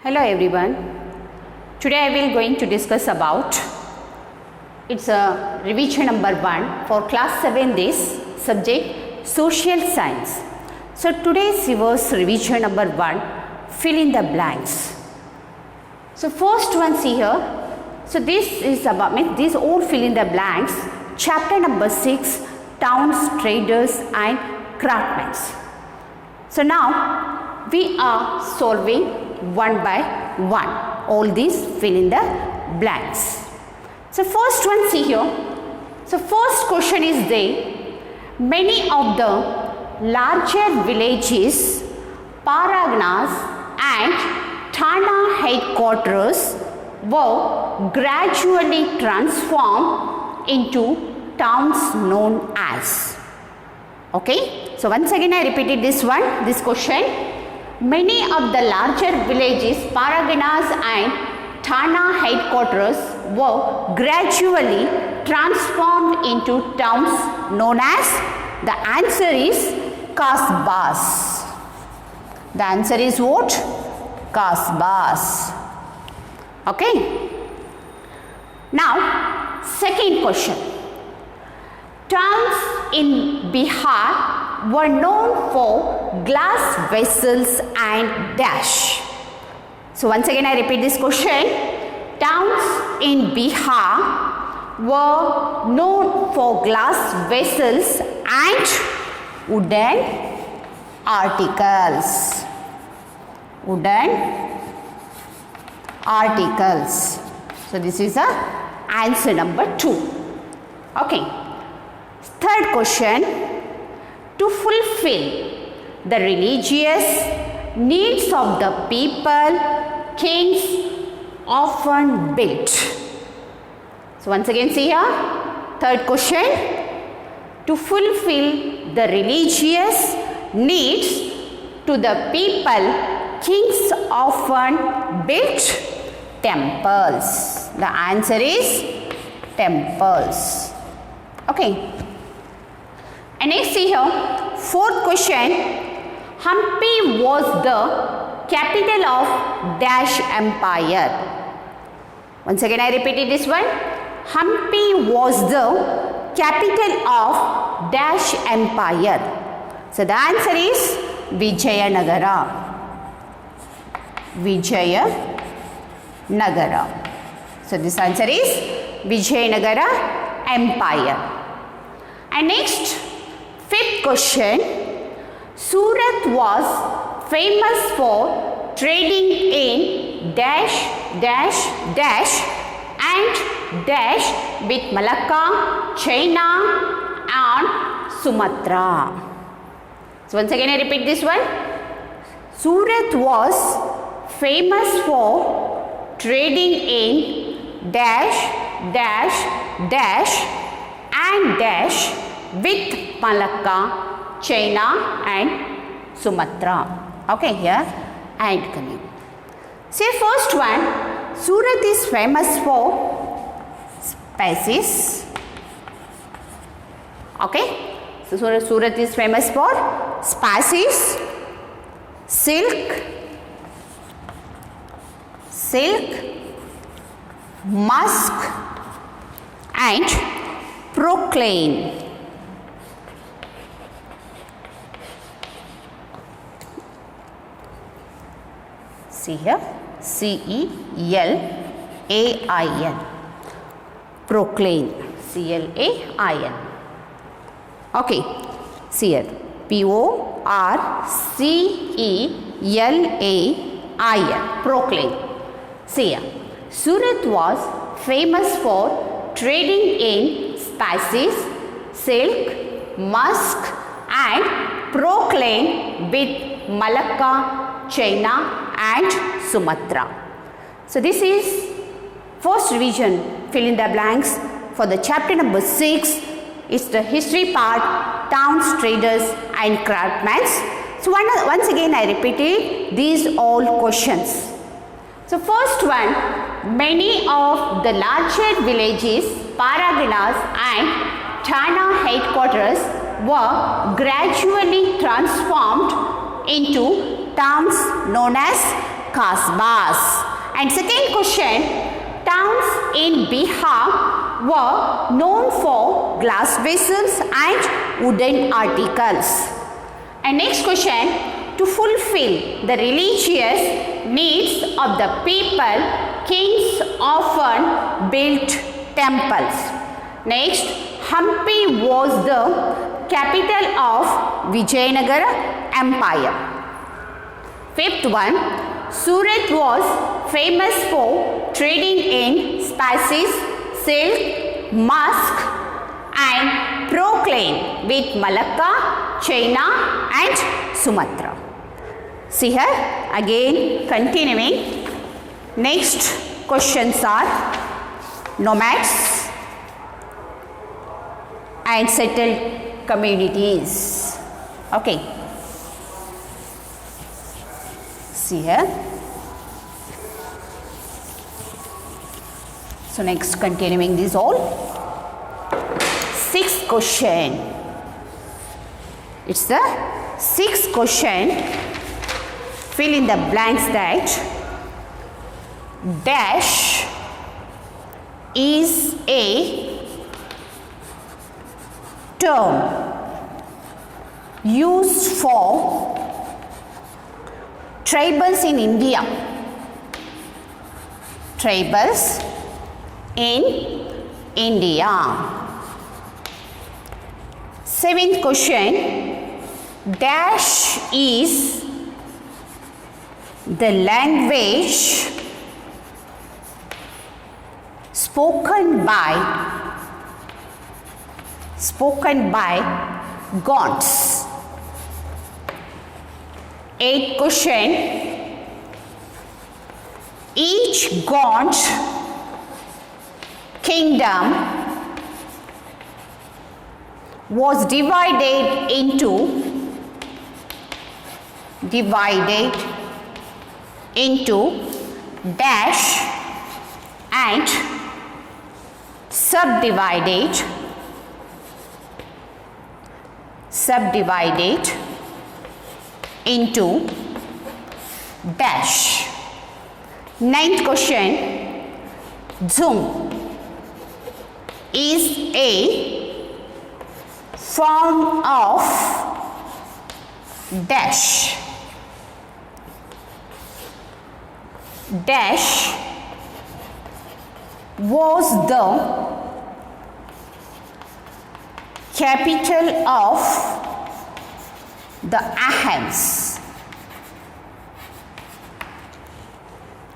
Hello everyone. Today I will going to discuss about it's a revision number 1 for class 7 this subject social science. So today's reverse revision number 1 fill in the blanks. So first one see here. So this is about these all fill in the blanks chapter number 6 towns, traders and craftsmen. So now we are solving one by one all these fill in the blanks. So first one see here. So first question is there. Many of the larger villages, paraganas and Thana headquarters were gradually transformed into towns known as. Okay. So once again I repeated this question. Many of the larger villages, paraganas and Thana headquarters were gradually transformed into towns known as. The answer is Kasbahs. The answer is what? Kasbahs. Okay. Now, second question. Towns in Bihar were known for glass vessels and dash. So once again I repeat this question. Towns in Bihar were known for glass vessels and wooden articles. Wooden articles. So this is the answer number 2. Okay. Third question. To fulfill the religious needs of the people, kings often built. So once again see here. Third question. To fulfill the religious needs to the people, kings often built temples. The answer is temples. Okay. And next see here, fourth question. Hampi was the capital of Dash Empire. Once again I repeated this one. Hampi was the capital of Dash Empire. So the answer is Vijayanagara. Vijayanagara. So this answer is Vijayanagara Empire. And next, fifth question. Surat was famous for trading in dash and dash with Malacca, China and Sumatra. So once again I repeat this one. Surat was famous for trading in dash and dash with Malacca, China and Sumatra. Okay, here and coming. Say first one, Surat is famous for spices. Okay, so Surat is famous for spices, silk, musk and proclaim. See here, CELAIN, proclaim, CLAIN. Okay, see here, PORCELAIN, proclaim. See here, Surat was famous for trading in spices, silk, musk and proclaim with Malacca, China and Sumatra. So this is first revision fill in the blanks for the chapter number 6. It's the history part, towns, traders and craftsmen. So once again I repeated these all questions. So first one, many of the larger villages, paraganas and Thana headquarters were gradually transformed into towns known as kasbahs. And second question, towns in Bihar were known for glass vessels and wooden articles. And next question, to fulfill the religious needs of the people, kings often built temples. Next, Hampi was the capital of Vijayanagara Empire. Fifth one, Surat was famous for trading in spices, silk, musk and proclaim with Malacca, China and Sumatra. See here again continuing. Next questions are nomads and settled communities. Okay. See here. So next continuing this all. Sixth question. It's the sixth question. Fill in the blanks that dash is a term used for tribals in India. Tribals in India. Seventh question, dash is the language spoken by Gonds. Eighth question, each Gond kingdom was divided into dash and subdivided into dash. Ninth question, Zoom is a form of dash. Dash was the capital of the Ahans.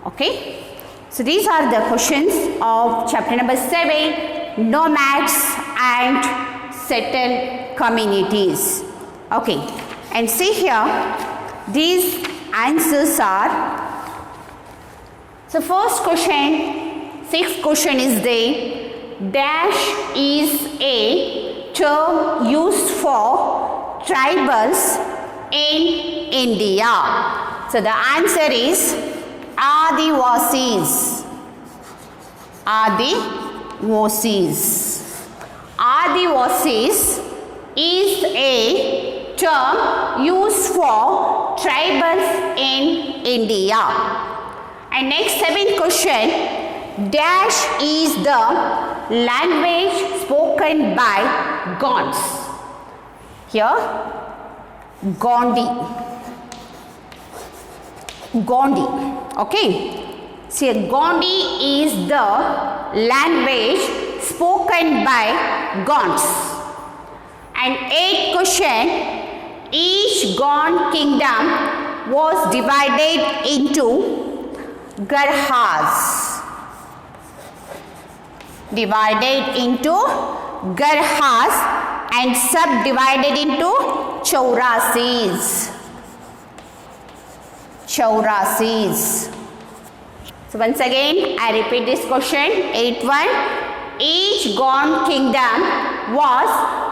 Okay. So these are the questions of chapter number 7, nomads and settled communities. Okay. And see here, these answers are, so first question, sixth question is the dash is a term used for tribals in India. So the answer is Adivasis. Adivasis is a term used for tribals in India. And next, seventh question, dash is the language spoken by Gonds. Here, Gondi. Okay. See, Gondi is the language spoken by Gonds. And eighth question, each Gond kingdom was divided into Garhas. And subdivided into Chaurasis. So once again, I repeat this question. 8.1. Each Gond kingdom was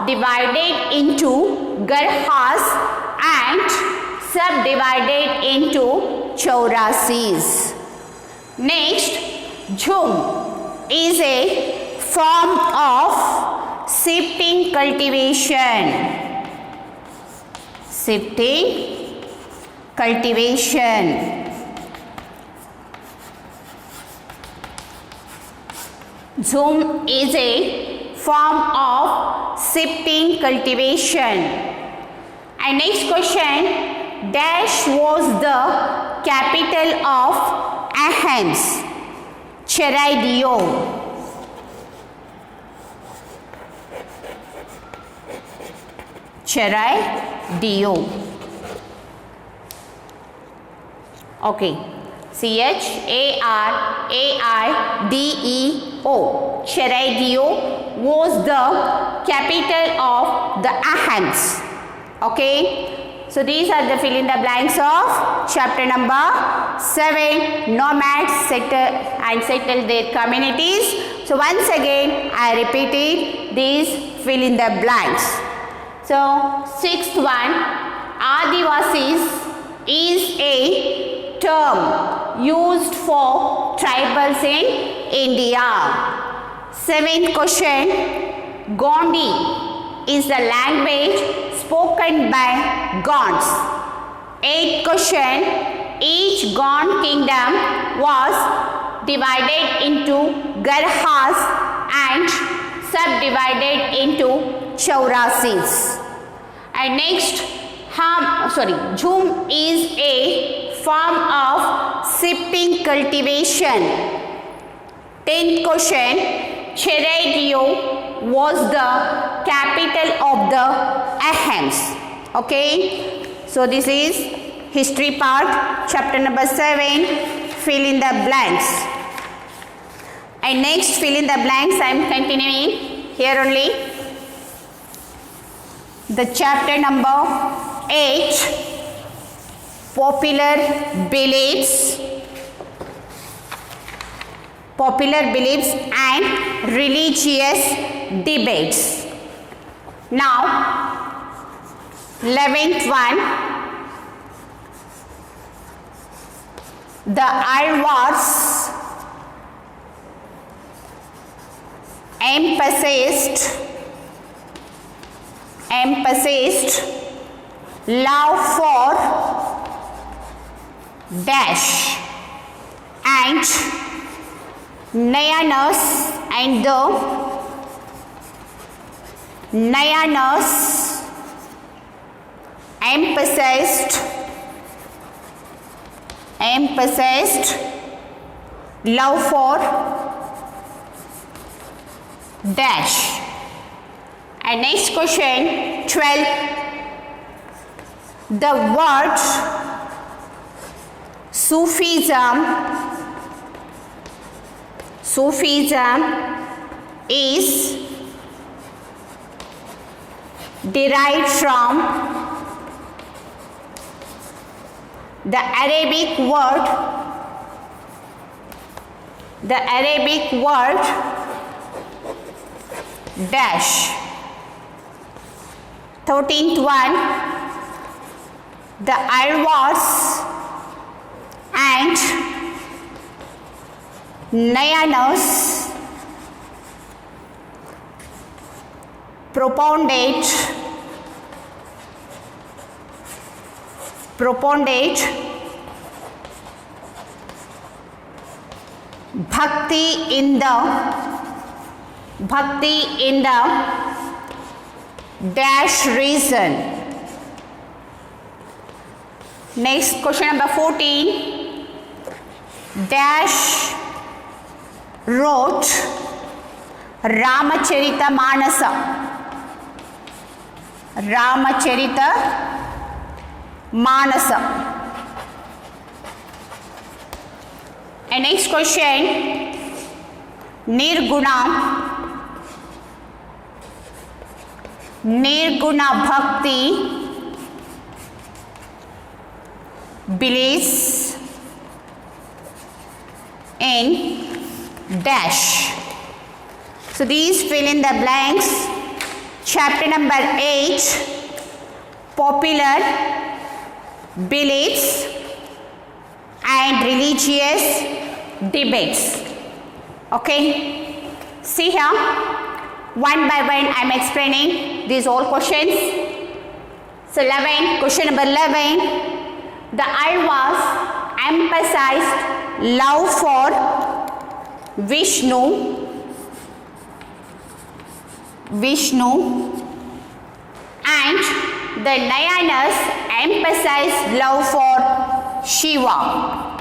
divided into Garhas and subdivided into Chaurasis. Next, Jhum is a form of shifting cultivation. Jhum is a form of shifting cultivation. And next question, dash was the capital of Athens? Cheraidio. Cheraidio. Okay. Charaidio. Cheraidio was the capital of the Athens. Okay. So these are the fill in the blanks of chapter number 7. Nomads settle their communities. So once again I repeated these fill in the blanks. So sixth one, Adivasis is a term used for tribals in India. Seventh question, Gondi is the language spoken by Gonds. Eighth question, each Gond kingdom was divided into Garhas and subdivided into Chaurasis. And next, Jhum is a form of shifting cultivation. 10th question, Cheraidio was the capital of the Athens. Okay, so this is history part, chapter number 7, fill in the blanks. And next fill in the blanks I am continuing here only. The chapter number 8, popular beliefs and religious debates. Now 11th one, the Alvars emphasized love for dash and Nainas and the Nainas emphasized love for dash. And next question, 12, the word Sufism is derived from the Arabic word dash. 13th one, the Alvars and Nainas propounded bhakti in the dash reason. Next question number 14, dash wrote Ramacharitamanasa. And next question, Nirguna Bhakti believes in dash. So these fill in the blanks. Chapter number 8, popular beliefs and religious debates. Okay, see here, one by one I am explaining these all questions. So question number 11, the Alvars emphasized love for Vishnu Vishnu, and the Nayanas emphasize love for Shiva.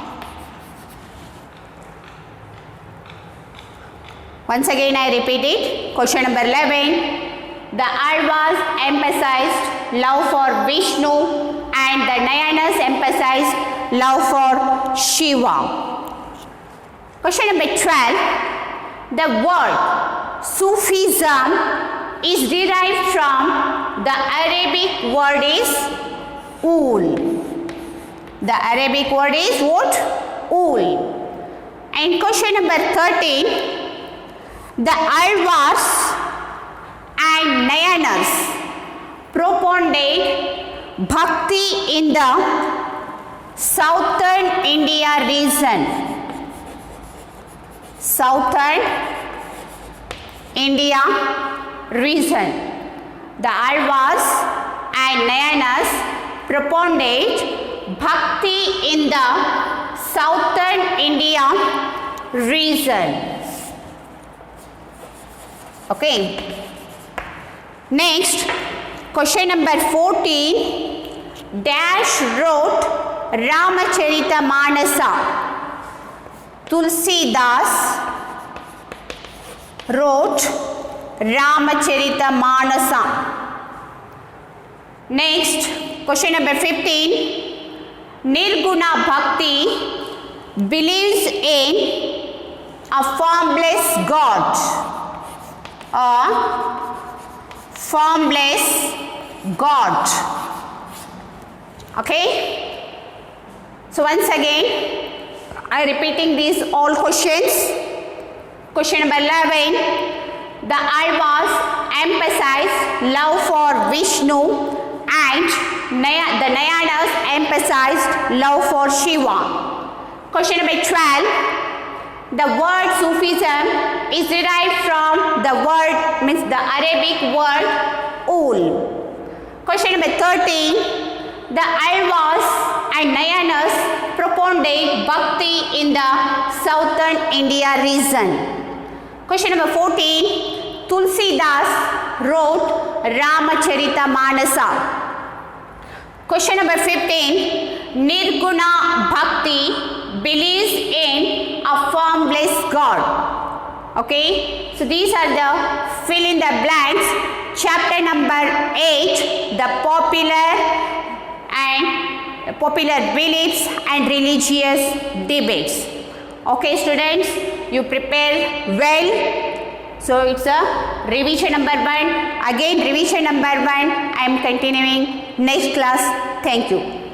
Once again I repeat it. Question number 11. The Alvas emphasized love for Vishnu and the Nayanas emphasized love for Shiva. Question number 12. The word Sufism is derived from the Arabic word is Ool. The Arabic word is what? Ool. And question number 13. The Alvas and Nayanas proponent bhakti in the southern India region. Southern India region. The Alvas and Nayanas proponent bhakti in the southern India region. Okay. Next, question number 14. Dash wrote Ramacharita Manasa. Tulsidas wrote Ramacharita Manasa. Next, question number 15. Nirguna Bhakti believes in a formless God. A formless God. Okay. So once again I am repeating these all questions. Question number 11. The Alvas emphasize love for Vishnu and the Nayanas emphasized love for Shiva. Question number 12. The word Sufism is derived from the word means the Arabic word Ool. Question number 13. The Alvas and Nayanas proponent bhakti in the southern India region. Question number 14. Tulsidas wrote Ramacharita Manasa. Question number 15. Nirguna Bhakti believes in a formless God. Okay. So these are the fill in the blanks. Chapter number 8. The popular beliefs and religious debates. Okay students, you prepare well. So it's a revision number 1. Again revision number 1. I am continuing next class. Thank you.